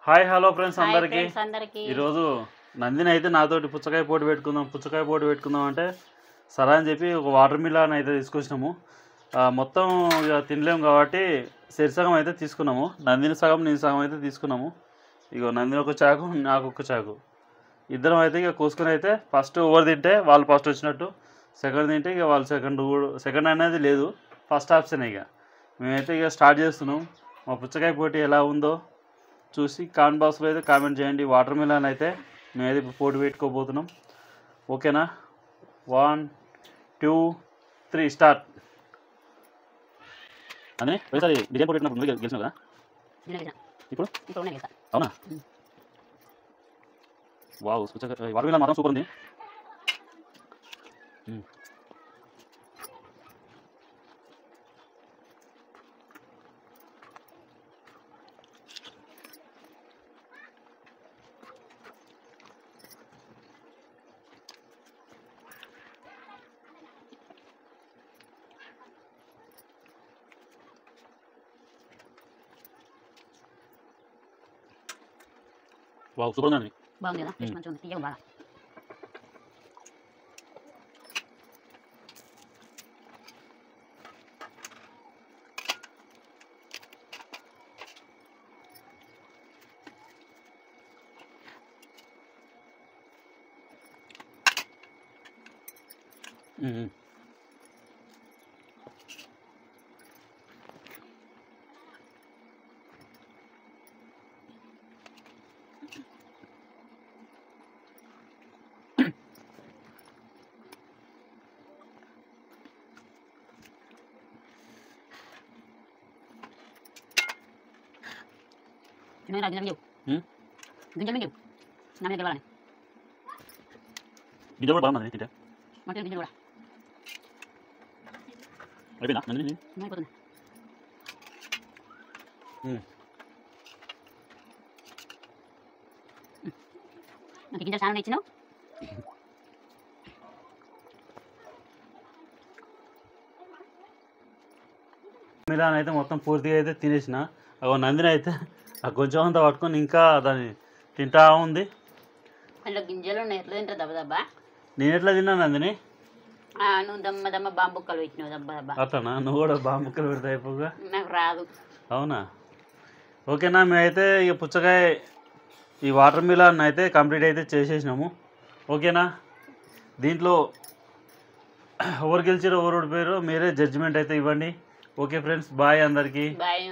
Hi hello friends అందరికీ ఈరోజు నందిని అయితే నాతోటి పుచ్చకాయ పోటీ పెట్టుకుందాం అంటే సరే అని చెప్పి ఒక వాటర్ మిలన్ అయితే తీసుకొచ్చినాము. మొత్తం ఇక తినలేము కాబట్టి సగం అయితే తీసుకున్నాము. నందిని సగం నేను సగం అయితే తీసుకున్నాము. ఇక నందిని ఒక చాకు నాకు ఒక చాకు ఇద్దరం అయితే ఇక కోసుకొని అయితే ఫస్ట్ ఓవర్ తింటే వాళ్ళు ఫస్ట్ వచ్చినట్టు, సెకండ్ తింటే ఇక వాళ్ళు సెకండ్ అనేది లేదు, ఫస్ట్ ఆప్షన్. ఇక మేమైతే ఇక స్టార్ట్ చేస్తున్నాం. మా పుచ్చకాయ పోటీ ఎలా ఉందో చూసి కామెంట్ బాక్స్లో అయితే కామెంట్ చేయండి. వాటర్ మిలన్ అయితే మేమైతే ఇప్పుడు పోటీ పెట్టుకోబోతున్నాం. ఓకేనా? 1 2 3 స్టార్ట్. అదే ఒకసారి డిజైన్ పోటీ పెట్టినప్పుడు నువ్వు గెలిచినావు కదా, ఇప్పుడు అవునా? వావ్, వాటర్ మిలన్ మాత్రం సూపర్ ఉంది. వావ్, సూపర్ ఉందండి. బాగుంది కదా, టేస్ట్ మంచిగా ఉంది, తీయగా బాగా. చిన్న గింజలు గింజలు నా మీద గెలవాలని గింజలు కూడా బాగుంది. తింటే మట్టి గింజలు కూడా అయిపోయిందా నందిని? అయిపోతుంది. నాకు గింజలు చాలా ఇచ్చినావు. మిలాన్ అయితే మొత్తం పూర్తిగా అయితే తినేసిన. నందిని అయితే కొంచెం అంతా పట్టుకొని ఇంకా దాన్ని తింటా ఉంది. అందులో గింజలు ఉన్నాయి, ఎట్లా తింటారు దెబ్బ దెబ్బ. నేను ఎట్లా తిన్నా నందిని? నువ్వు దమ్మ దమ్మ బాంబుక్కలు పెట్టినావు దెబ్బ దెబ్బ. అట్లనా? నువ్వు కూడా బాంబుక్కలు పెడతా అయిపోగా. నాకు రాదు. అవునా? ఓకేనా? మేమైతే ఇక పుచ్చకాయ ఈ వాటర్ మిలన్ అయితే కంప్లీట్ అయితే చేసేసినాము. ఓకేనా? దీంట్లో ఎవరు గెలిచారో ఎవరు ఓడిపోయారో మీరే జడ్జిమెంట్ అయితే ఇవ్వండి. ఓకే ఫ్రెండ్స్, బాయ్ అందరికీ. బాయ్.